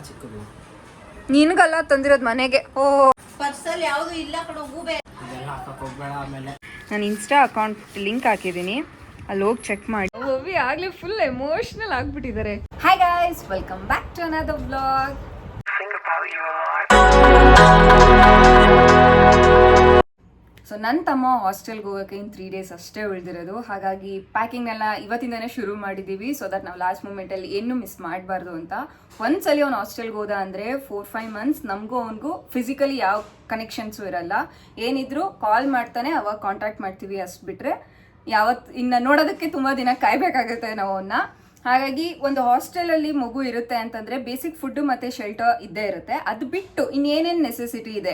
ಚಿಕ್ಕದು ನಿನ್ಗಲ್ಲ ತಂದಿರೋದು ಮನೆಗೆ. ಓ ಪರ್ಸಲ್ ಯಾವುದು ಇಲ್ಲ ಕಣೋ ಗೂಬೆ. ಇದೆಲ್ಲ ಹಾಕಕ್ಕೆ ಹೋಗ್ಬೇಡ. ಆಮೇಲೆ ನಾನು ಇನ್ಸ್ಟಾ ಅಕೌಂಟ್ ಲಿಂಕ್ ಹಾಕಿದ್ದೀನಿ, ಅಲ್ಲಿ ಹೋಗಿ ಚೆಕ್ ಮಾಡಿ. ಓವಿ ಆಗ್ಲೇ ಫುಲ್ ಎಮೋಷನಲ್ ಆಗ್ಬಿಟ್ಟಿದ್ದಾರೆ. Hi guys, welcome back to another vlog. So ನನ್ನ ತಮ್ಮ ಹಾಸ್ಟೆಲ್ಗೆ ಹೋಗೋಕ್ಕೆ ಇನ್ನು 3 days ಅಷ್ಟೇ ಉಳಿದಿರೋದು. ಹಾಗಾಗಿ ಪ್ಯಾಕಿಂಗ್ನೆಲ್ಲ ಇವತ್ತಿಂದನೇ ಶುರು ಮಾಡಿದ್ದೀವಿ, ಸೊ ದಟ್ ನಾವು ಲಾಸ್ಟ್ ಮೂಮೆಂಟಲ್ಲಿ ಏನೂ ಮಿಸ್ ಮಾಡಬಾರ್ದು ಅಂತ. ಒಂದ್ಸಲಿ ಅವ್ನು ಹಾಸ್ಟೆಲ್ಗೆ ಹೋದ ಅಂದರೆ 4-5 months ನಮಗೂ ಅವನಿಗೂ ಫಿಸಿಕಲಿ ಯಾವ ಕನೆಕ್ಷನ್ಸು ಇರಲ್ಲ. ಏನಿದ್ರು ಕಾಲ್ ಮಾಡ್ತಾನೆ, ಅವಾಗ ಕಾಂಟ್ಯಾಕ್ಟ್ ಮಾಡ್ತೀವಿ, ಅಷ್ಟು ಬಿಟ್ಟರೆ ಇನ್ನು ನೋಡೋದಕ್ಕೆ ತುಂಬ ದಿನ ಕಾಯಬೇಕಾಗುತ್ತೆ ನಾವು ಅವನ್ನ. ಹಾಗಾಗಿ ಒಂದು ಹಾಸ್ಟೆಲಲ್ಲಿ ಮಗು ಇರುತ್ತೆ ಅಂತಂದರೆ ಬೇಸಿಕ್ ಫುಡ್ಡು ಮತ್ತು ಶೆಲ್ಟರ್ ಇದ್ದೇ ಇರುತ್ತೆ. ಅದು ಬಿಟ್ಟು ಇನ್ನೇನೇನು ನೆಸೆಸಿಟಿ ಇದೆ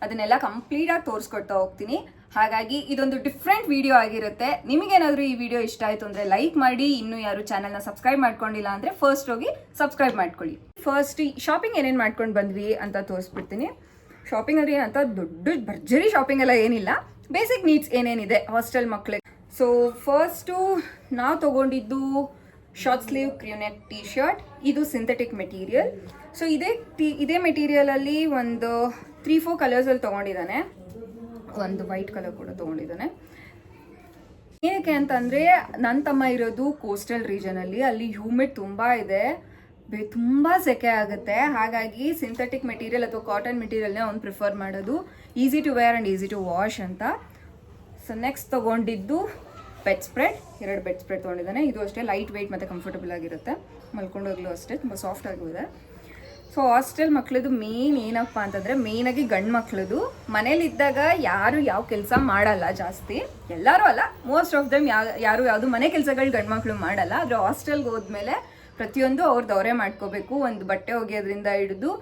ಅದನ್ನೆಲ್ಲ ಕಂಪ್ಲೀಟಾಗಿ ತೋರಿಸ್ಕೊಡ್ತಾ ಹೋಗ್ತೀನಿ. ಹಾಗಾಗಿ ಇದೊಂದು ಡಿಫ್ರೆಂಟ್ ವಿಡಿಯೋ ಆಗಿರುತ್ತೆ. ನಿಮಗೇನಾದರೂ ಈ ವಿಡಿಯೋ ಇಷ್ಟ ಆಯಿತು ಅಂದರೆ ಲೈಕ್ ಮಾಡಿ. ಇನ್ನೂ ಯಾರು ಚಾನಲ್ನ ಸಬ್ಸ್ಕ್ರೈಬ್ ಮಾಡ್ಕೊಂಡಿಲ್ಲ ಅಂದರೆ ಫಸ್ಟ್ ಹೋಗಿ ಸಬ್ಸ್ಕ್ರೈಬ್ ಮಾಡ್ಕೊಳ್ಳಿ. ಫಸ್ಟ್ ಶಾಪಿಂಗ್ ಏನೇನು ಮಾಡ್ಕೊಂಡು ಬಂದ್ವಿ ಅಂತ ತೋರಿಸ್ಬಿಡ್ತೀನಿ. ಶಾಪಿಂಗ್ ಅಂದರೆ ಏನಂತ ದೊಡ್ಡ ಭರ್ಜರಿ ಶಾಪಿಂಗ್ ಎಲ್ಲ ಏನಿಲ್ಲ, ಬೇಸಿಕ್ ನೀಡ್ಸ್ ಏನೇನಿದೆ ಹಾಸ್ಟೆಲ್ ಮಕ್ಕಳಿಗೆ. ಸೊ ಫಸ್ಟು ನಾವು ತೊಗೊಂಡಿದ್ದು ಶಾರ್ಟ್ ಸ್ಲೀವ್ ಕ್ರಿಯೋನೆಕ್ ಟೀ ಶರ್ಟ್. ಇದು ಸಿಂಥೆಟಿಕ್ ಮೆಟೀರಿಯಲ್. ಸೊ ಇದೇ ಮೆಟೀರಿಯಲಲ್ಲಿ ಒಂದು 3-4 ಕಲರ್ಸಲ್ಲಿ ತೊಗೊಂಡಿದ್ದಾನೆ. ಒಂದು ವೈಟ್ ಕಲರ್ ಕೂಡ ತೊಗೊಂಡಿದ್ದಾನೆ. ಏನಕ್ಕೆ ಅಂತಂದರೆ ನನ್ನ ತಮ್ಮ ಇರೋದು ಕೋಸ್ಟಲ್ ರೀಜನಲ್ಲಿ, ಅಲ್ಲಿ ಹ್ಯೂಮಿಡ್ ತುಂಬ ಇದೆ, ತುಂಬ ಸೆಕೆ ಆಗುತ್ತೆ. ಹಾಗಾಗಿ ಸಿಂಥೆಟಿಕ್ ಮೆಟೀರಿಯಲ್ ಅಥವಾ ಕಾಟನ್ ಮೆಟೀರಿಯಲ್ನೇ ಅವ್ನು ಪ್ರಿಫರ್ ಮಾಡೋದು. Easy to wear and easy to wash ಅಂತ. ಸೊ ನೆಕ್ಸ್ಟ್ ತೊಗೊಂಡಿದ್ದು ಬೆಡ್ ಸ್ಪ್ರೆಡ್. 2 ಬೆಡ್ ಸ್ಪ್ರೆಡ್ ತೊಗೊಂಡಿದ್ದಾನೆ. ಇದು ಅಷ್ಟೇ ಲೈಟ್ ವೆಯ್ಟ್ ಮತ್ತು ಕಂಫರ್ಟಬಲ್ ಆಗಿರುತ್ತೆ. ಮಲ್ಕೊಂಡೋಗ್ಲೂ ಅಷ್ಟೇ ತುಂಬ ಸಾಫ್ಟ್ ಆಗಿದೆ. ಸೊ ಹಾಸ್ಟೆಲ್ ಮಕ್ಳದ್ದು ಮೇನ್ ಏನಪ್ಪ ಅಂತಂದರೆ, ಮೇಯ್ನಾಗಿ ಗಂಡು ಮಕ್ಳದ್ದು ಮನೇಲಿದ್ದಾಗ ಯಾರು ಯಾವ ಕೆಲಸ ಮಾಡಲ್ಲ ಜಾಸ್ತಿ, ಎಲ್ಲರೂ ಅಲ್ಲ, ಮೋಸ್ಟ್ ಆಫ್ ದಮ್ ಯಾರು ಯಾವುದು ಮನೆ ಕೆಲಸಗಳು ಗಂಡು ಮಕ್ಕಳು ಮಾಡಲ್ಲ. ಆದರೆ ಹಾಸ್ಟೆಲ್ಗೆ ಹೋದ್ಮೇಲೆ ಪ್ರತಿಯೊಂದು ಅವ್ರದ್ದು ಅವರೇ ಮಾಡ್ಕೋಬೇಕು. ಒಂದು ಬಟ್ಟೆ ಒಗೆಯೋದ್ರಿಂದ ಹಿಡಿದು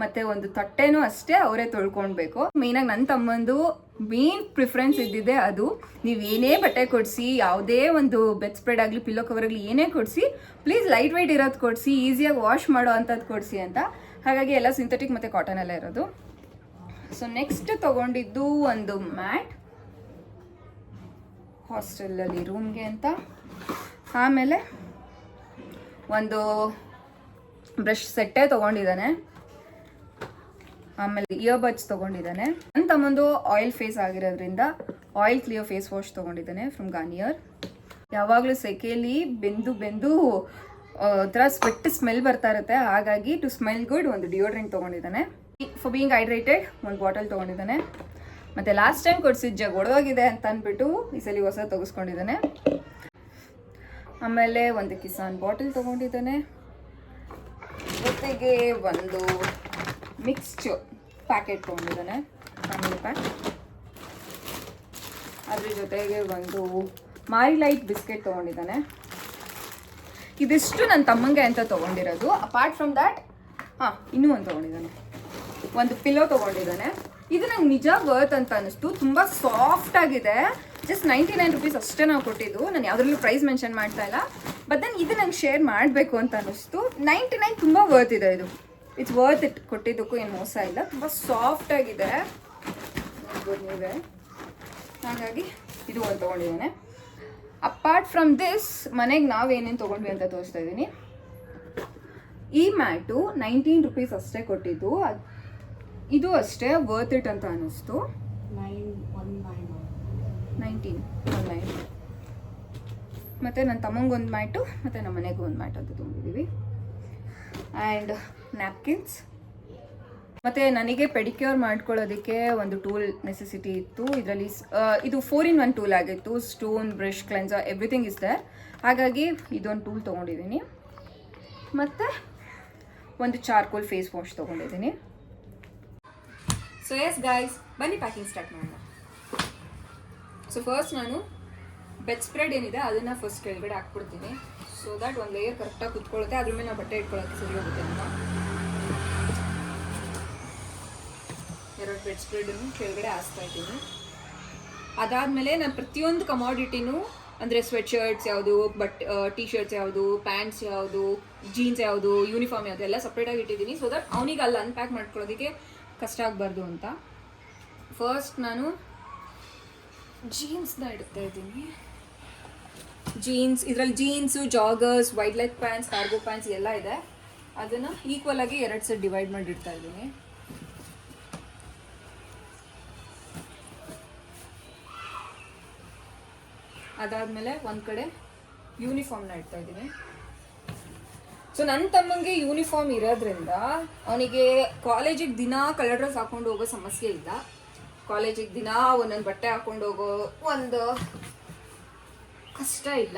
ಮತ್ತು ಒಂದು ತಟ್ಟೆನೂ ಅಷ್ಟೇ ಅವರೇ ತೊಳ್ಕೊಳ್ಬೇಕು. ಮೇಯ್ನಾಗಿ ನನ್ನ ತಮ್ಮಂದು ಮೇನ್ ಪ್ರಿಫರೆನ್ಸ್ ಇದ್ದಿದೆ ಅದು. ನೀವು ಏನೇ ಬಟ್ಟೆ ಕೊಡಿಸಿ, ಯಾವುದೇ ಒಂದು ಬೆಡ್ ಸ್ಪ್ರೆಡ್ ಆಗಲಿ ಪಿಲ್ಲೋ ಕವರ್ ಆಗಲಿ ಏನೇ ಕೊಡಿಸಿ, ಪ್ಲೀಸ್ ಲೈಟ್ ವೆಯ್ಟ್ ಇರೋದು ಕೊಡಿಸಿ, ಈಸಿಯಾಗಿ ವಾಶ್ ಮಾಡೋ ಅಂಥದ್ದು ಕೊಡಿಸಿ ಅಂತ. ಹಾಗಾಗಿ ಎಲ್ಲ ಸಿಂಥೆಟಿಕ್ ಮತ್ತು ಕಾಟನ್ ಎಲ್ಲ ಇರೋದು. ಸೊ ನೆಕ್ಸ್ಟ್ ತೊಗೊಂಡಿದ್ದು ಒಂದು ಮ್ಯಾಟ್ ಹಾಸ್ಟೆಲಲ್ಲಿ ರೂಮ್ಗೆ ಅಂತ. ಆಮೇಲೆ ಒಂದು ಬ್ರಷ್ ಸೆಟ್ಟೇ ತೊಗೊಂಡಿದ್ದಾನೆ. ಆಮೇಲೆ ಇಯರ್ಬಡ್ಸ್ ತೊಗೊಂಡಿದ್ದಾನೆ. ನನ್ನ ತಮ್ಮಂದು ಆಯಿಲ್ ಫೇಸ್ ಆಗಿರೋದ್ರಿಂದ ಆಯಿಲ್ ಕ್ಲಿಯರ್ ಫೇಸ್ ವಾಶ್ ತೊಗೊಂಡಿದ್ದಾನೆ ಫ್ರಮ್ ಗಾರ್ನಿಯರ್. ಯಾವಾಗಲೂ ಸೆಕೆಯಲ್ಲಿ ಬೆಂದು ಒಂಥರ ಸ್ವೆಟ್ ಸ್ಮೆಲ್ ಬರ್ತಾ ಇರುತ್ತೆ. ಹಾಗಾಗಿ ಟು ಸ್ಮೆಲ್ ಗುಡ್ ಒಂದು ಡಿಯೋಡ್ರೆಂಟ್ ತೊಗೊಂಡಿದ್ದಾನೆ. ಫಾರ್ ಬೀಯಿಂಗ್ ಹೈಡ್ರೇಟೆಡ್ ಒಂದು ಬಾಟಲ್ ತೊಗೊಂಡಿದ್ದಾನೆ. ಮತ್ತು ಲಾಸ್ಟ್ ಟೈಮ್ ಕೊಡಿಸಿದ ಜಗ್ ಒಡೆದೋಗಿದೆ ಅಂತ ಅಂದ್ಬಿಟ್ಟು ಈ ಸಲ ಹೊಸ ತೆಗೆಸ್ಕೊಂಡಿದ್ದಾನೆ. ಆಮೇಲೆ ಒಂದು ಕಿಸಾನ್ ಬಾಟಲ್ ತೊಗೊಂಡಿದ್ದಾನೆ. ಜೊತೆಗೆ ಒಂದು ಮಿಕ್ಸ್ಚರ್ ಪ್ಯಾಕೆಟ್ ತೊಗೊಂಡಿದ್ದಾನೆ, ಫ್ಯಾಮಿಲಿ ಪ್ಯಾಕ್. ಅದ್ರ ಜೊತೆಗೆ ಒಂದು ಮಾರಿಲೈಟ್ ಬಿಸ್ಕೆಟ್ ತೊಗೊಂಡಿದ್ದಾನೆ. ಇದಿಷ್ಟು ನನ್ನ ತಮ್ಮಂಗೆ ಅಂತ ತೊಗೊಂಡಿರೋದು. ಅಪಾರ್ಟ್ ಫ್ರಮ್ ದ್ಯಾಟ್ ಇನ್ನೂ ಒಂದು ತೊಗೊಂಡಿದ್ದಾನೆ, ಒಂದು ಪಿಲ್ಲೋ ತೊಗೊಂಡಿದ್ದಾನೆ. ಇದು ನಂಗೆ ನಿಜ ವರ್ತ್ ಅಂತ ಅನ್ನಿಸ್ತು. ತುಂಬ ಸಾಫ್ಟ್ ಆಗಿದೆ. ಜಸ್ಟ್ 99 rupees ಅಷ್ಟೇ ನಾವು ಕೊಟ್ಟಿದ್ದು. ನಾನು ಯಾವುದ್ರಲ್ಲೂ ಪ್ರೈಸ್ ಮೆನ್ಷನ್ ಮಾಡ್ತಾ ಇಲ್ಲ. ಬಟ್ ದೆನ್ ಇದು ನಂಗೆ ಶೇರ್ ಮಾಡಬೇಕು ಅಂತ ಅನ್ನಿಸ್ತು. 99 ತುಂಬ ವರ್ತ್ ಇದೆ. ಇದು ಇಟ್ಸ್ ವರ್ತ್ ಇಟ್. ಕೊಟ್ಟಿದ್ದಕ್ಕೂ ಏನು ಮೋಸ ಇಲ್ಲ. ತುಂಬ ಸಾಫ್ಟ್ ಆಗಿದೆ, ನೋಡ್ಬೋದು ನೀವೇ. ಹಾಗಾಗಿ ಇದು ಒಂದು ತೊಗೊಂಡಿದ್ದಾನೆ. ಅಪಾರ್ಟ್ ಫ್ರಮ್ ದಿಸ್ ಮನೆಗೆ ನಾವು ಏನೇನು ತೊಗೊಂಡ್ವಿ ಅಂತ ತೋರಿಸ್ತಾ ಇದ್ದೀನಿ. ಈ ಮ್ಯಾಟು 19 rupees ಅಷ್ಟೇ ಕೊಟ್ಟಿದ್ದು. ಇದು ಅಷ್ಟೇ ವರ್ತ್ ಇಟ್ ಅಂತ ಅನ್ನಿಸ್ತು. 19 ಮತ್ತು ನನ್ನ ತಮ್ಮಂಗೊಂದು ಮ್ಯಾಟು ಮತ್ತು ನಮ್ಮ ಮನೆಗೂ ಒಂದು ಮ್ಯಾಟ್ ಅಂತ ತೊಗೊಂಡಿದ್ದೀವಿ. And napkins. ಮತ್ತು ನನಗೆ ಪೆಡಿಕ್ಯೂರ್ ಮಾಡ್ಕೊಳ್ಳೋದಕ್ಕೆ ಒಂದು ಟೂಲ್ ನೆಸೆಸಿಟಿ ಇತ್ತು. ಇದರಲ್ಲಿ ಇದು 4-in-1 ಟೂಲ್ ಆಗಿತ್ತು. Stone, brush, cleanser, everything is there. ಹಾಗಾಗಿ ಇದೊಂದು ಟೂಲ್ ತೊಗೊಂಡಿದ್ದೀನಿ. ಮತ್ತು ಒಂದು ಚಾರ್ಕೋಲ್ ಫೇಸ್ ವಾಶ್ ತೊಗೊಂಡಿದ್ದೀನಿ. ಸೊ ಎಸ್ ಗೈಸ್, ಬನ್ನಿ ಪ್ಯಾಕಿಂಗ್ ಸ್ಟಾರ್ಟ್ ಮಾಡೋಣ. ಸೊ ಫಸ್ಟ್ ನಾನು ಬೆಡ್ ಸ್ಪ್ರೆಡ್ ಏನಿದೆ ಅದನ್ನು ಫಸ್ಟ್ ಕೆಳಗಡೆ ಹಾಕ್ಬಿಡ್ತೀನಿ. ಸೊ ದ್ಯಾಟ್ ಒಂದು ಲೇಯರ್ ಕರೆಕ್ಟಾಗಿ ಕುತ್ಕೊಳ್ಳುತ್ತೆ. ಅದ್ರ ಮೇಲೆ ನಾವು ಬಟ್ಟೆ ಇಟ್ಕೊಳ್ಳೋಕ್ಕೆ ಸರಿ ಹೋಗುತ್ತೆ ಅಂತ 2 ಬೆಡ್ ಸ್ಪ್ರೆಡನ್ನು ಕೆಳಗಡೆ ಹಾಸ್ತಾ ಇದ್ದೀನಿ. ಅದಾದಮೇಲೆ ನಾನು ಪ್ರತಿಯೊಂದು ಕಮಾಡಿಟಿನೂ, ಅಂದರೆ ಸ್ವೆಟ್ ಶರ್ಟ್ಸ್ ಯಾವುದು, ಟೀ ಶರ್ಟ್ಸ್ ಯಾವುದು, ಪ್ಯಾಂಟ್ಸ್ ಯಾವುದು, ಜೀನ್ಸ್ ಯಾವುದು, ಯೂನಿಫಾರ್ಮ್ ಯಾವುದು ಎಲ್ಲ ಸಪ್ರೇಟಾಗಿ ಇಟ್ಟಿದ್ದೀನಿ. ಸೊ ದಟ್ ಅವನಿಗೆ ಅಲ್ಲಿ ಅನ್ಪ್ಯಾಕ್ ಮಾಡ್ಕೊಳ್ಳೋದಕ್ಕೆ ಕಷ್ಟ ಆಗಬಾರ್ದು ಅಂತ. ಫಸ್ಟ್ ನಾನು ಜೀನ್ಸ್ನ ಇಡ್ತಾ ಇದ್ದೀನಿ. ಜೀನ್ಸ್, ಇದರಲ್ಲಿ jeans, joggers, wide leg pants, cargo pants ಎಲ್ಲ ಇದೆ. ಅದನ್ನು ಈಕ್ವಲ್ ಆಗಿ 2 ಸೆಟ್ ಡಿವೈಡ್ ಮಾಡಿ ಇಡ್ತಾ ಇದ್ದೀನಿ. ಅದಾದಮೇಲೆ ಒಂದು ಕಡೆ ಯೂನಿಫಾರ್ಮ್ನ ಇಡ್ತಾ ಇದ್ದೀನಿ. ಸೊ ನನ್ನ ತಮ್ಮಂಗೆ ಯೂನಿಫಾರ್ಮ್ ಇರೋದ್ರಿಂದ ಅವನಿಗೆ ಕಾಲೇಜಿಗೆ ದಿನಾ ಕಲರ್ ಡ್ರೆಸ್ ಹಾಕೊಂಡು ಹೋಗೋ ಸಮಸ್ಯೆ ಇಲ್ಲ. ಕಾಲೇಜಿಗೆ ದಿನಾ ಒಂದೊಂದು ಬಟ್ಟೆ ಹಾಕೊಂಡು ಹೋಗೋ ಒಂದು ಕಷ್ಟ ಇಲ್ಲ.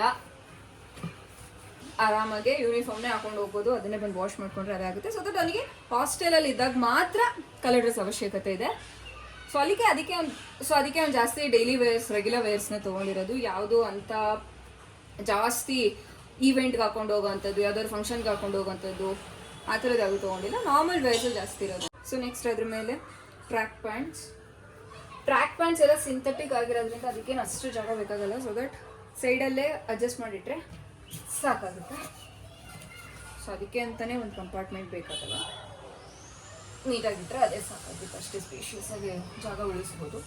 ಆರಾಮಾಗಿ ಯೂನಿಫಾರ್ಮ್ನೇ ಹಾಕೊಂಡು ಹೋಗ್ಬೋದು, ಅದನ್ನೇ ಬಂದು ವಾಶ್ ಮಾಡ್ಕೊಂಡ್ರೆ ಅದಾಗುತ್ತೆ. ಸೊ ದಟ್ ಅವನಿಗೆ ಹಾಸ್ಟೆಲಲ್ಲಿ ಇದ್ದಾಗ ಮಾತ್ರ ಕಲರ್ ಡ್ರೆಸ್ ಅವಶ್ಯಕತೆ ಇದೆ. ಸೊ ಅದಕ್ಕೆ ಅವ್ನು ಜಾಸ್ತಿ ಡೈಲಿ ವೇರ್ಸ್, ರೆಗ್ಯುಲರ್ ವೇರ್ಸ್ನ ತೊಗೊಂಡಿರೋದು. ಯಾವುದು ಅಂತ ಜಾಸ್ತಿ ಈವೆಂಟ್ಗೆ ಹಾಕೊಂಡು ಹೋಗೋವಂಥದ್ದು, ಯಾವ್ದಾದ್ರು ಫಂಕ್ಷನ್ಗೆ ಹಾಕೊಂಡು ಹೋಗೋವಂಥದ್ದು ಆ ಥರದ್ದು ಯಾವುದು ತೊಗೊಂಡಿಲ್ಲ. ನಾರ್ಮಲ್ ವೇರ್ಸು ಜಾಸ್ತಿ ಇರೋದು. ಸೊ ನೆಕ್ಸ್ಟ್ ಅದ್ರ ಮೇಲೆ ಟ್ರ್ಯಾಕ್ ಪ್ಯಾಂಟ್ಸ್ ಎಲ್ಲ ಸಿಂಥೆಟಿಕ್ ಆಗಿರೋದ್ರಿಂದ ಅದಕ್ಕೇನು ಅಷ್ಟು ಜಾಗ ಬೇಕಾಗಲ್ಲ. ಸೊ ದಟ್ ಸೈಡಲ್ಲೇ ಅಡ್ಜಸ್ಟ್ ಮಾಡಿಟ್ರೆ ಸಾಕಾಗುತ್ತೆ. ಸೊ ಅದಕ್ಕೆ ಅಂತಲೇ ಒಂದು ಕಂಪಾರ್ಟ್ಮೆಂಟ್ ಬೇಕಾಗಲ್ಲ, ನೀಟಾಗಿಟ್ಟರೆ ಅದೇ ಸಾಕಾಗುತ್ತೆ. ಅಷ್ಟೇ ಸ್ಪೇಷಿಯಸ್ ಆಗಿ ಜಾಗ ಉಳಿಸ್ಬೋದು.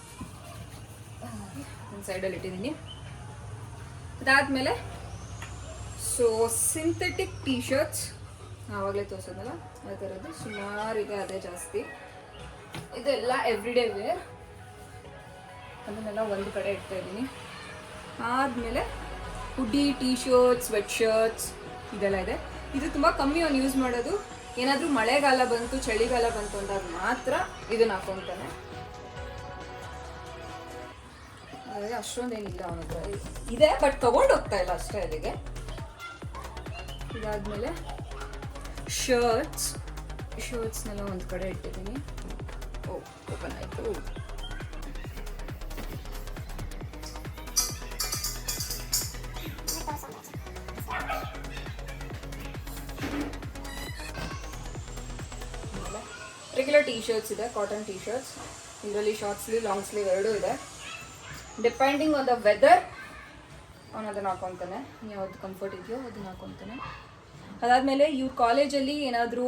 ಒಂದು ಸೈಡಲ್ಲಿ ಇಟ್ಟಿದ್ದೀನಿ. ಅದಾದಮೇಲೆ ಸೊ ಸಿಂಥೆಟಿಕ್ ಟೀ ಶರ್ಟ್ಸ್ ಆವಾಗಲೇ ತೋರಿಸೋದಲ್ಲ ಆ ಥರದ್ದು ಸುಮಾರಿದೆ, ಅದೇ ಜಾಸ್ತಿ. ಇದೆಲ್ಲ ಎವ್ರಿಡೇ ವೇರ್, ಅದನ್ನೆಲ್ಲ ಒಂದು ಕಡೆ ಇಡ್ತಾ ಇದ್ದೀನಿ. ಆದಮೇಲೆ ಹುಡಿ, ಟೀ ಶರ್ಟ್ಸ್, ಸ್ವೆಟ್ ಶರ್ಟ್ಸ್ ಇದೆಲ್ಲ ಇದೆ. ಇದು ತುಂಬ ಕಮ್ಮಿ ಅವ್ನು ಯೂಸ್ ಮಾಡೋದು. ಏನಾದರೂ ಮಳೆಗಾಲ ಬಂತು, ಚಳಿಗಾಲ ಬಂತು ಅಂದಾಗ ಮಾತ್ರ ಇದನ್ನ ಹಾಕೊತಾನೆ. ಹಾಗಾಗಿ ಅಷ್ಟೊಂದೇನಿಲ್ಲ ಅವನ ಹತ್ರ ಇದೆ, ಬಟ್ ತೊಗೊಂಡು ಹೋಗ್ತಾ ಇಲ್ಲ ಅಷ್ಟೇ ಅಲ್ಲಿಗೆ. ಇದಾದಮೇಲೆ ಶರ್ಟ್ಸ್ನೆಲ್ಲ ಒಂದು ಕಡೆ ಇಟ್ಟಿದ್ದೀನಿ. ಓಪನ್ ಆಯಿತು. ರೆಗ್ಯುಲರ್ ಟೀ ಶರ್ಟ್ಸ್ ಇದೆ, ಕಾಟನ್ ಟೀ ಶರ್ಟ್ಸ್. ಇದರಲ್ಲಿ ಶಾರ್ಟ್ ಸ್ಲೀವ್, ಲಾಂಗ್ ಸ್ಲೀವ್ ಎರಡೂ ಇದೆ. ಡಿಪೆಂಡಿಂಗ್ ಆನ್ ದ ವೆದರ್ ಅವನು ಅದನ್ನು ಹಾಕೊತಾನೆ, ಯಾವ್ದು ಕಂಫರ್ಟ್ ಇದೆಯೋ ಅದನ್ನು ಹಾಕೊತಾನೆ. ಅದಾದಮೇಲೆ ಇವ್ರ ಕಾಲೇಜಲ್ಲಿ ಏನಾದರೂ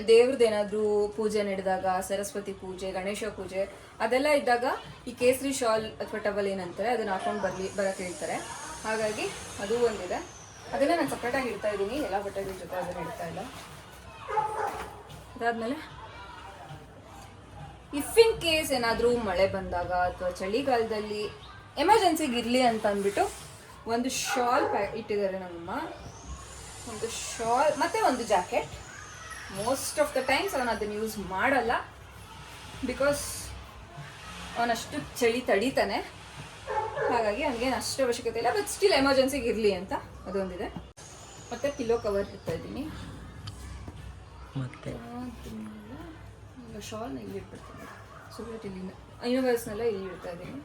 ದೇವ್ರದ್ದು ಏನಾದರೂ ಪೂಜೆ ನಡೆದಾಗ, ಸರಸ್ವತಿ ಪೂಜೆ, ಗಣೇಶ ಪೂಜೆ ಅದೆಲ್ಲ ಇದ್ದಾಗ ಈ ಕೇಸರಿ ಶಾಲ್ ಅಥವಾ ಟವಲ್ ಏನಂತಾರೆ ಅದನ್ನು ಹಾಕೊಂಡು ಬರೋಕ್ಕೆ ಹೇಳ್ತಾರೆ. ಹಾಗಾಗಿ ಅದು ಒಂದಿದೆ. ಅದನ್ನು ನಾನು ಸಪ್ರೇಟಾಗಿ ಇಡ್ತಾ ಇದ್ದೀನಿ, ಎಲ್ಲ ಬಟ್ಟೆಗಳ ಜೊತೆ ಅದನ್ನು ಇಡ್ತಾ ಇಲ್ಲ. ಅದಾದಮೇಲೆ ಇಫ್ ಇನ್ ಕೇಸ್ ಏನಾದರೂ ಮಳೆ ಬಂದಾಗ ಅಥವಾ ಚಳಿಗಾಲದಲ್ಲಿ ಎಮರ್ಜೆನ್ಸಿಗೆ ಇರಲಿ ಅಂತ ಅಂದ್ಬಿಟ್ಟು ಒಂದು ಶಾಲ್ ಇಟ್ಟಿದ್ದಾರೆ ನಮ್ಮಮ್ಮ. ಒಂದು ಶಾಲ್ ಮತ್ತು ಒಂದು jacket. Most of the times ಅವನು ಅದನ್ನು ಯೂಸ್ ಮಾಡಲ್ಲ, ಬಿಕಾಸ್ ಅವನಷ್ಟು ಚಳಿ ತಡೀತಾನೆ. ಹಾಗಾಗಿ ಅವನಿಗೇನು ಅಷ್ಟು ಅವಶ್ಯಕತೆ ಇಲ್ಲ, ಬಟ್ ಸ್ಟಿಲ್ ಎಮರ್ಜೆನ್ಸಿಗೆ ಇರಲಿ ಅಂತ ಅದೊಂದಿದೆ. ಮತ್ತು ಪಿಲ್ಲೋ ಕವರ್ ಇಡ್ತಾ ಇದ್ದೀನಿ. ಮತ್ತು ಶಾಲ್ನ ಇಲ್ಲಿ ಇಟ್ಬಿಡ್ತೀನಿ. ಸೊ ಇಲ್ಲಿ ಯೂನಿವರ್ಸ್ನೆಲ್ಲ ಇಲ್ಲಿ ಇಡ್ತಾ ಇದ್ದೀನಿ.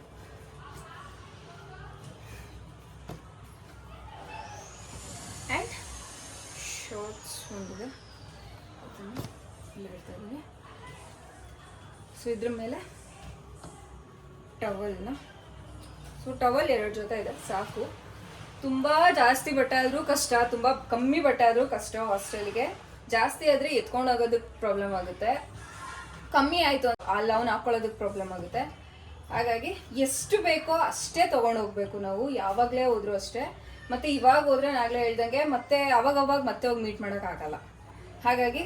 ಆ್ಯಂಡ್ ಶಾರ್ಟ್ಸ್ ಒಂದಿದೆ, ಅದನ್ನು ಇಲ್ಲಿ ಇಡ್ತಾ ಇದ್ದೀನಿ. ಸೊ ಇದ್ರ ಮೇಲೆ ಟವಲ್ನ, ಸೊ ಟವಲ್ 2 ಜೊತೆ ಇದೆ ಸಾಕು. ತುಂಬ ಜಾಸ್ತಿ ಬಟ್ಟೆ ಆದರೂ ಕಷ್ಟ, ತುಂಬ ಕಮ್ಮಿ ಬಟ್ಟೆ ಆದರೂ ಕಷ್ಟ. ಹಾಸ್ಟೆಲ್ಗೆ ಜಾಸ್ತಿ ಆದರೆ ಎತ್ಕೊಂಡು ಹೋಗೋದಕ್ಕೆ ಪ್ರಾಬ್ಲಮ್ ಆಗುತ್ತೆ, ಕಮ್ಮಿ ಆಯಿತು ಅಲ್ಲಿ ಅವ್ನು ಹಾಕ್ಕೊಳ್ಳೋದಕ್ಕೆ ಪ್ರಾಬ್ಲಮ್ ಆಗುತ್ತೆ. ಹಾಗಾಗಿ ಎಷ್ಟು ಬೇಕೋ ಅಷ್ಟೇ ತೊಗೊಂಡು ಹೋಗ್ಬೇಕು ನಾವು, ಯಾವಾಗಲೇ ಹೋದರೂ ಅಷ್ಟೇ. ಮತ್ತು ಇವಾಗ ಹೋದರೆ ನಾಗಲೇ ಹೇಳ್ದಂಗೆ ಮತ್ತೆ ಅವಾಗ ಮತ್ತೆ ಹೋಗಿ ಮೀಟ್ ಮಾಡೋಕ್ಕಾಗಲ್ಲ. ಹಾಗಾಗಿ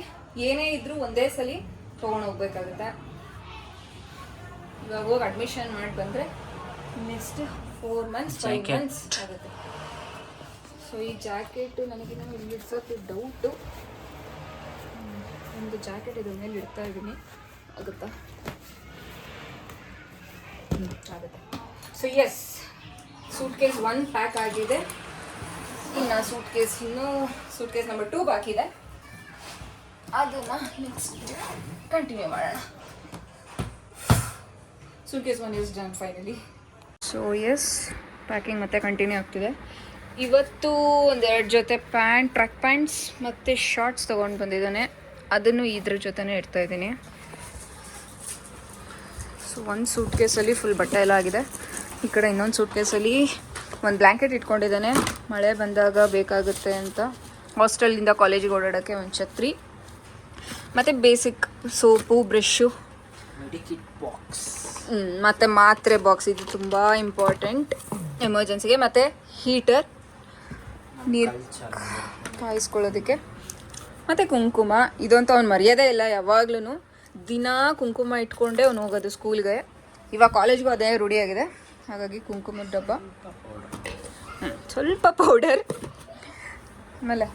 ಏನೇ ಇದ್ದರೂ ಒಂದೇ ಸಲ ತೊಗೊಂಡು ಹೋಗ್ಬೇಕಾಗುತ್ತೆ. ಇವಾಗ ಹೋಗಿ ಅಡ್ಮಿಷನ್ ಮಾಡಿ ಬಂದರೆ ನೆಕ್ಸ್ಟ್ 4 months 5 months ಆಗುತ್ತೆ. ಸೊ ಈ ಜಾಕೆಟು ನನಗಿನ್ನ ಇಲ್ಲಿ ಇಡ್ಸೋಕ್ಕೆ ಡೌಟು. ಒಂದು ಜಾಕೆಟ್ ಇದ್ರ ಮೇಲೆ ಇಡ್ತಾ ಇದ್ದೀನಿ, ಆಗುತ್ತಾ? ಆಗುತ್ತೆ. So yes, suitcase 1 pack ಆಗಿದೆ. ಇನ್ನು ಸೂಟ್ ಕೇಸ್ ನಂಬರ್ 2 ಬಾಕಿ ಇದೆ. ಅದನ್ನು ನೆಕ್ಸ್ಟ್ ಕಂಟಿನ್ಯೂ ಮಾಡೋಣ. Suitcase 1 is done finally. So yes, packing ಮತ್ತೆ ಕಂಟಿನ್ಯೂ ಆಗ್ತಿದೆ. ಇವತ್ತು 1-2 ಜೊತೆ ಟ್ರ್ಯಾಕ್ ಪ್ಯಾಂಟ್ಸ್ ಮತ್ತು ಶಾರ್ಟ್ಸ್ ತೊಗೊಂಡು ಬಂದಿದ್ದಾನೆ, ಅದನ್ನು ಇದ್ರ ಜೊತೆನೇ ಇಡ್ತಾ ಇದ್ದೀನಿ. ಸೊ ಒಂದು ಸೂಟ್ ಕೇಸಲ್ಲಿ ಫುಲ್ ಬಟ್ಟೆ ಎಲ್ಲ ಆಗಿದೆ. ಈ ಕಡೆ ಇನ್ನೊಂದು ಸೂಟ್ ಕೇಸಲ್ಲಿ ಒಂದು ಬ್ಲ್ಯಾಂಕೆಟ್ ಇಟ್ಕೊಂಡಿದ್ದಾನೆ, ಮಳೆ ಬಂದಾಗ ಬೇಕಾಗುತ್ತೆ ಅಂತ. ಹಾಸ್ಟೆಲಿಂದ ಕಾಲೇಜಿಗೆ ಓಡಾಡೋಕ್ಕೆ ಒಂದು ಛತ್ರಿ ಮತ್ತು basic soap, brush, medikit box ಮತ್ತು ಮಾತ್ರೆ ಬಾಕ್ಸ್. ಇದು ತುಂಬ ಇಂಪಾರ್ಟೆಂಟ್ ಎಮರ್ಜೆನ್ಸಿಗೆ. ಮತ್ತು ಹೀಟರ್, ನೀರು ಕಾಯಿಸ್ಕೊಳ್ಳೋದಕ್ಕೆ. ಮತ್ತು ಕುಂಕುಮ ಇದಂತೂ ಅವ್ನು ಮರ್ಯಾದೆ ಇಲ್ಲ, ಯಾವಾಗ್ಲೂ ದಿನಾ ಕುಂಕುಮ ಇಟ್ಕೊಂಡೇ ಅವ್ನು ಹೋಗೋದು ಸ್ಕೂಲ್ಗೆ. ಇವಾಗ ಕಾಲೇಜ್ಗೂ ಅದೇ ರೂಢಿಯಾಗಿದೆ, ಹಾಗಾಗಿ ಕುಂಕುಮದ ಡಬ್ಬ, ಸ್ವಲ್ಪ ಪೌಡರ್, ಆಮೇಲೆ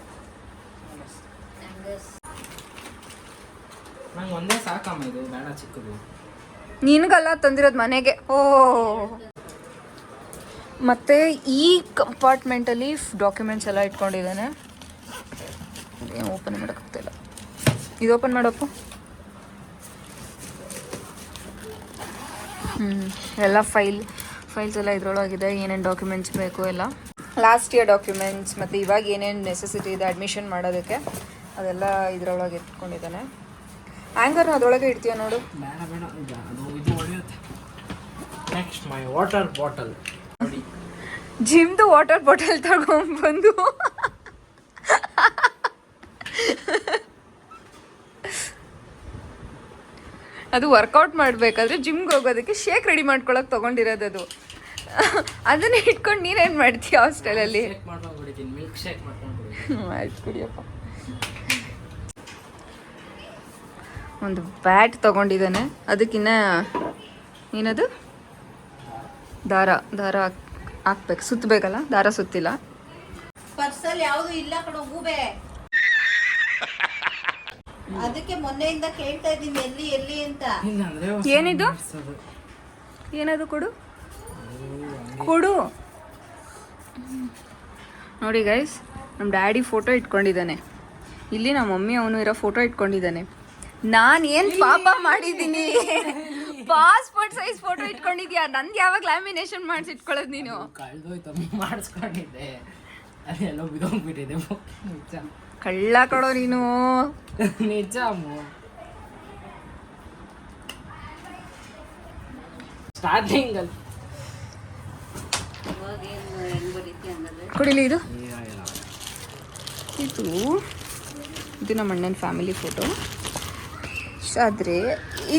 ನಂಗೆ ಒಂದೇ ಸಾಕಮ್ಮ, ಇದು ಬೇಡ ಚಿಕ್ಕದು. ನಿನಗಲ್ಲ ತಂದಿರೋದು ಮನೆಗೆ. ಓ, ಮತ್ತು ಈ ಕಂಪಾರ್ಟ್ಮೆಂಟಲ್ಲಿ ಡಾಕ್ಯುಮೆಂಟ್ಸ್ ಎಲ್ಲ ಇಟ್ಕೊಂಡಿದ್ದಾನೆ. ಏನು ಓಪನ್ ಮಾಡೋಕ್ಕಾಗ್ತಾಯಿಲ್ಲ, ಇದು ಓಪನ್ ಮಾಡಪ್ಪ. ಎಲ್ಲ ಫೈಲ್ಸ್ ಎಲ್ಲ ಇದ್ರೊಳಗಿದೆ, ಏನೇನು ಡಾಕ್ಯುಮೆಂಟ್ಸ್ ಬೇಕು ಎಲ್ಲ, ಲಾಸ್ಟ್ ಇಯರ್ ಡಾಕ್ಯುಮೆಂಟ್ಸ್, ಮತ್ತು ಇವಾಗ ಏನೇನು ನೆಸೆಸಿಟಿ ಇದೆ ಅಡ್ಮಿಷನ್ ಮಾಡೋದಕ್ಕೆ ಅದೆಲ್ಲ ಇದರೊಳಗೆ ಇಟ್ಕೊಂಡಿದ್ದಾನೆ. ಆ್ಯಂಗರ್ನ ಅದರೊಳಗೆ ಇಡ್ತೀಯ ನೋಡು. ಬೇಡ ಬೇಡ, ಅದು ಇದು ಹೊಡೆಯುತ್ತೆ. ನೆಕ್ಸ್ಟ್ ಮೈ ವಾಟರ್ ಬಾಟಲ್ ನೋಡಿ, ಜಿಮ್ದು ವಾಟರ್ ಬಾಟಲ್ ತಗೊಂಡ್ಬಂದು ಅದು ವರ್ಕೌಟ್ ಮಾಡಬೇಕಾದ್ರೆ ಜಿಮ್ಗೆ ಹೋಗೋದಕ್ಕೆ ಶೇಕ್ ರೆಡಿ ಮಾಡ್ಕೊಳಕ್ಕೆ ತೊಗೊಂಡಿರೋದು ಅದು. ಅದನ್ನೇ ಇಟ್ಕೊಂಡು ನೀನೇನು ಮಾಡ್ತೀಯ ಹಾಸ್ಟೆಲಲ್ಲಿ? ಶೇಕ್ ಮಾಡ್ಕೊಂಡು ಕುಡಿತೀನಿ, ಮಿಲ್ಕ್ ಶೇಕ್ ಮಾಡ್ಕೊಂಡು ಕುಡಿತೀನಿ. ಆಯ್ತು ಕುಡಿಯಪ್ಪ. ಒಂದು ಬ್ಯಾಟ್ ತೊಗೊಂಡಿದ್ದಾನೆ, ಅದಕ್ಕಿನ್ನ ಏನದು ದಾರ ಹಾಕ್ಬೇಕು, ಸುತ್ತಬೇಕಲ್ಲ, ದಾರ ಸುತ್ತಿಲ್ಲ. ಪರ್ಸಲ್ಲಿ ಯಾವುದು ಇಲ್ಲ ಕಣೋ ಗೂಬೆ. ಅದಕ್ಕೆ ಮೊನ್ನೆಯಿಂದ ಕೇಳ್ತಾ ಇದ್ದೀನಿ ಎಲ್ಲಿ ಎಲ್ಲಿ ಅಂತ. ಇಲ್ಲಾಂದ್ರೆ ಏನಿದು? ಏನದು? ಕೊಡು ನೋಡಿ ಗೈಸ್, ನಮ್ಮ ಡ್ಯಾಡಿ ಫೋಟೋ ಇಟ್ಕೊಂಡಿದ್ದಾನೆ ಇಲ್ಲಿ, ನಮ್ಮ ಮಮ್ಮಿ ಅವನು ಇರೋ ಫೋಟೋ ಇಟ್ಕೊಂಡಿದ್ದಾನೆ. ನಾನು ಏನು ಪಾಪ ಮಾಡಿದ್ದೀನಿ? ಪಾಸ್ಪೋರ್ಟ್ ಸೈಜ್ ಫೋಟೋ ಇಟ್ಕೊಂಡಿದ್ಯಾ? ನಂದು ಯಾವಾಗ ಲ್ಯಾಮಿನೇಷನ್ ಮಾಡಿಸಿ ಇಟ್ಕೊಳ್ಳೋದು ನೀನು? ಕಳ್ದೋಯ್ತು, ಮಾಡಿಸ್ಕೊಂಡಿದ್ದೆ, ಅದೆಲ್ಲ ಬಿದೋಗ್ಬಿಟ್ಟಿದೆ. ನಿಜ ಕಳ್ಳ ಕೊಡೋ ನೀನು. ನಿಜ ಸ್ಟಾರ್ಟಿಂಗ್ ಅಲ್ಲಿ ಕೊಡಿಲಿ ಇದು. ಇದು ನಮ್ಮ ಅಣ್ಣನ ಫ್ಯಾಮಿಲಿ ಫೋಟೋ. ಆದರೆ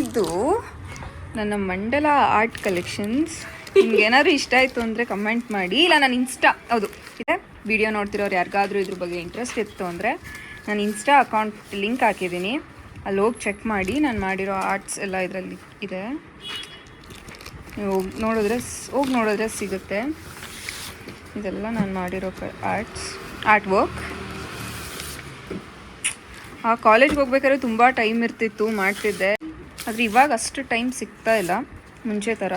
ಇದು ನನ್ನ ಮಂಡಲ ಆರ್ಟ್ ಕಲೆಕ್ಷನ್ಸ್. ನಿಮ್ಗೆ ಏನಾದರೂ ಇಷ್ಟ ಆಯಿತು ಅಂದರೆ ಕಮೆಂಟ್ ಮಾಡಿ, ಇಲ್ಲ ನಾನು ಇನ್ಸ್ಟಾ, ಹೌದು ಇದೆ, ವಿಡಿಯೋ ನೋಡ್ತಿರೋರು ಯಾರಿಗಾದ್ರೂ ಇದ್ರ ಬಗ್ಗೆ ಇಂಟ್ರೆಸ್ಟ್ ಇತ್ತು ಅಂದರೆ ನಾನು ಇನ್ಸ್ಟಾ ಅಕೌಂಟ್ ಲಿಂಕ್ ಹಾಕಿದ್ದೀನಿ, ಅಲ್ಲಿ ಹೋಗಿ ಚೆಕ್ ಮಾಡಿ. ನಾನು ಮಾಡಿರೋ ಆರ್ಟ್ಸ್ ಎಲ್ಲ ಇದರಲ್ಲಿ ಇದೆ, ನೀವು ಹೋಗಿ ನೋಡಿದ್ರೆ ಸಿಗುತ್ತೆ. ಇದೆಲ್ಲ ನಾನು ಮಾಡಿರೋ ಆರ್ಟ್ ವರ್ಕ್. ಆ ಕಾಲೇಜ್ಗೆ ಹೋಗ್ಬೇಕಾದ್ರೆ ತುಂಬ ಟೈಮ್ ಇರ್ತಿತ್ತು, ಮಾಡ್ತಿದ್ದೆ. ಆದರೆ ಇವಾಗ ಅಷ್ಟು ಟೈಮ್ ಸಿಗ್ತಾ ಇಲ್ಲ ಮುಂಚೆ ಥರ.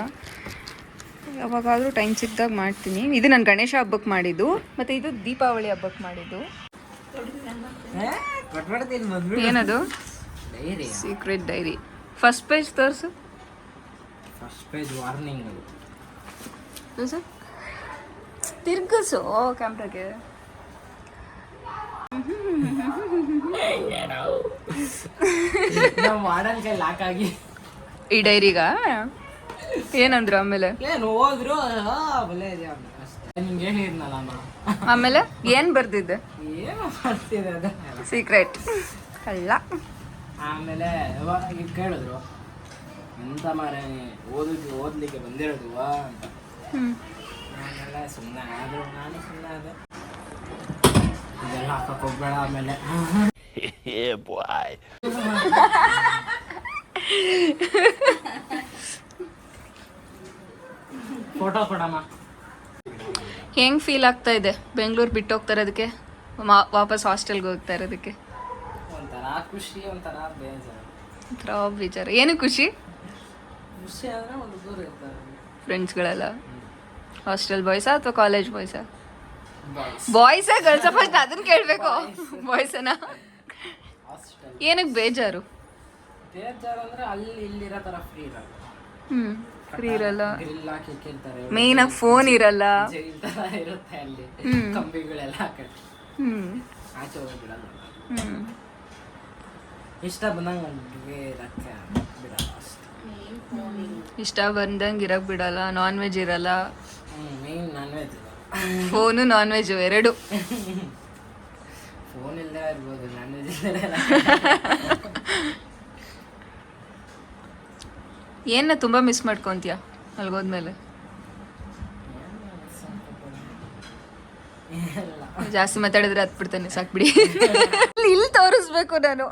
ಯಾವಾಗಾದರೂ ಟೈಮ್ ಸಿಕ್ಕಿದಾಗ ಮಾಡ್ತೀನಿ. ಇದು ನಾನು ಗಣೇಶ ಹಬ್ಬಕ್ಕೆ ಮಾಡಿದ್ದು, ಮತ್ತು ಇದು ದೀಪಾವಳಿ ಹಬ್ಬಕ್ಕೆ ಮಾಡಿದ್ದು. ಏನದು? Secret dairy. ಫಸ್ಟ್ ಪೇಜ್ ತೋರಿಸು. ಫಸ್ಟ್ ಪೇಜ್ ವಾರ್ನಿಂಗ್ ತೋರಿಸು, ತಿರ್ಗಿಸು ಕ್ಯಾಮ್ರಾಗೆ. ನಾವು ಮಾಡನ್ ಕೈ ಲಾಕ್ ಆಗಿ ಈ ಡೈರಿಗ ಏನಂದ್ರು ಆಮೇಲೆ? ಏನು ಹೋದ್ರು ನಿಮ್ಗೆ ಹೇಳಿದ್ನಲ್ಲಮ್ಮ. ಆಮೇಲೆ ಏನು ಬರ್ದಿದ್ದೆ? ಏನು ಮಾಡ್ತಿದೆ ಅದ ಸೀಕ್ರೆಟ್ ಕಳ್ಳ. ಆಮೇಲೆ ಈಗ ಕೇಳಿದ್ರು, ಎಂತ ಮಾರೇ ಓದ್ಲಿಕ್ಕೆ ಬಂದಿರೋದು ಅಂತ. ಆಮೇಲೆ ಸುಮ್ಮನೆ ಆದ್ರು, ನಾನು ಸುಮ್ಮನೆ ಆದೆ. ಇದೆಲ್ಲ ಹಾಕಕ್ ಹೋಗ್ಬೇಡ ಆಮೇಲೆ. ಫೋಟೋ ಕೊಡಮ್ಮ. ಹೆಂಗ್ ಫೀಲ್ ಆಗ್ತಾ ಇದೆ ಬೆಂಗಳೂರು ಬಿಟ್ಟು ಹೋಗ್ತಾ ಇರೋದಕ್ಕೆ, ವಾಪಸ್ ಹಾಸ್ಟೆಲ್ಗೆ ಹೋಗ್ತಾ ಇರೋದಕ್ಕೆ? ಒಂಥರ ಖುಷಿ, ಒಂಥರ ಬೇಜಾರು. ಒಂಥರ ಬೇಜಾರು. ಏನು ಖುಷಿ? ಖುಷಿ ಅಂದ್ರೆ ಒಂದು ದೂರ ಇರ್ತಾರೆ ಫ್ರೆಂಡ್ಸ್ಗಳೆಲ್ಲ. ಹಾಸ್ಟೆಲ್ ಬಾಯ್ಸಾ ಅಥವಾ ಕಾಲೇಜ್ ಬಾಯ್ಸಾ? ಬಾಯ್ಸ್. ಬಾಯ್ಸಾ ಗರ್ಲ್ಸಾ? ಫಸ್ಟ್ ಅದನ್ನ ಕೇಳಬೇಕು. ಬಾಯ್ಸನ ಹಾಸ್ಟೆಲ್ ಏನಕ್ಕೆ ಬೇಜಾರು? ಬೇಜಾರು ಅಂದ್ರೆ ಅಲ್ಲಿ ಇಲ್ಲಿರೋ ಥರ ಫ್ರೀ ಇರಲ್ಲ. ಫ್ರೀ ಇರಲ್ಲ, ಗ್ರಿಲ್ ಹಾಕಿ ಕೇಳ್ತಾರೆ, ಮೇನ್ ಆಗಿ ಫೋನ್ ಇರಲ್ಲ, ಜೈಲ್ ಥರ ಇರುತ್ತೆ ಅಲ್ಲಿ, ಕಂಬಿಗಳೆಲ್ಲ ಹಾಕಿ ಆಚೆ ಹೋಗಿ ಬಿಡಲ್ಲ. ಇಷ್ಟ ಬಂದಂಗೆ ಇರಕ್ಕೆ ಬಿಡಲ್ಲ ಅಷ್ಟೇ. ಇಷ್ಟ ಬಂದಂಗೆ ಇರಕ್ ಬಿಡಲ್ಲ. ನಾನ್ ವೆಜ್ ಇರಲ್ಲ, main non veg. Phone non veg ಎರಡು. ಫೋನ್ ಇಲ್ಲದೆ ಇರ್ಬೋದು, ನಾನ್ ವೆಜ್ ಇಲ್ಲದೆ. ಏನ ತುಂಬ ಮಿಸ್ ಮಾಡ್ಕೊತೀಯ ಅಲ್ಗೋದ್ಮೇಲೆ? ಜಾಸ್ತಿ ಮಾತಾಡಿದ್ರೆ ಹತ್ಬಿಡ್ತಾನೆ, ಸಾಕ್ಬಿಡಿ. ಇಲ್ಲಿ ತೋರಿಸ್ಬೇಕು ನಾನು.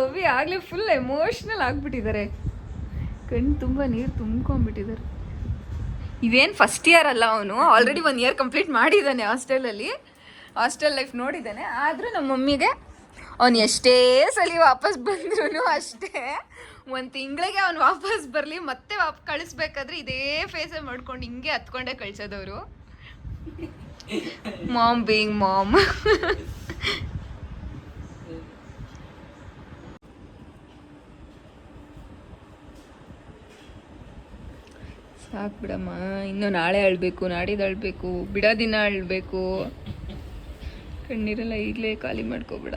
ಒಬ್ಬಿ ಆಗ್ಲೇ ಫುಲ್ ಎಮೋಷ್ನಲ್ ಆಗ್ಬಿಟ್ಟಿದ್ದಾರೆ, ಕಣ್ಣು ತುಂಬ ನೀರು ತುಂಬ್ಕೊಂಡ್ಬಿಟ್ಟಿದ್ದಾರೆ. ಇವೇನು ಫಸ್ಟ್ ಇಯರ್ ಅಲ್ಲ, ಅವನು ಆಲ್ರೆಡಿ 1 ಇಯರ್ ಕಂಪ್ಲೀಟ್ ಮಾಡಿದ್ದಾನೆ ಹಾಸ್ಟೆಲಲ್ಲಿ, ಹಾಸ್ಟೆಲ್ ಲೈಫ್ ನೋಡಿದ್ದಾನೆ. ಆದರೂ ನಮ್ಮ ಮಮ್ಮಿಗೆ ಅವನು ಎಷ್ಟೇ ಸಲ ವಾಪಸ್ ಬಂದ್ರೂ ಅಷ್ಟೇ, 1 ತಿಂಗಳಿಗೆ ಅವ್ನು ವಾಪಸ್ ಬರಲಿ ಮತ್ತೆ ಕಳಿಸ್ಬೇಕಾದ್ರೆ ಇದೇ ಫೇಸೇ ಮಾಡ್ಕೊಂಡು ಹಿಂಗೆ ಹತ್ಕೊಂಡೇ ಕಳ್ಸೋದವರು. Mom being mom. ಸಾಕು ಬಿಡಮ್ಮ, ಇನ್ನು ನಾಳೆ ಅಳ್ಬೇಕು, ನಾಡಿದ್ದು ಅಳ್ಬೇಕು, ಬಿಡೋ ದಿನ ಅಳ್ಬೇಕು. ಕಣ್ಣೀರೆಲ್ಲ ಈಗಲೇ ಖಾಲಿ ಮಾಡ್ಕೋಬಿಡ.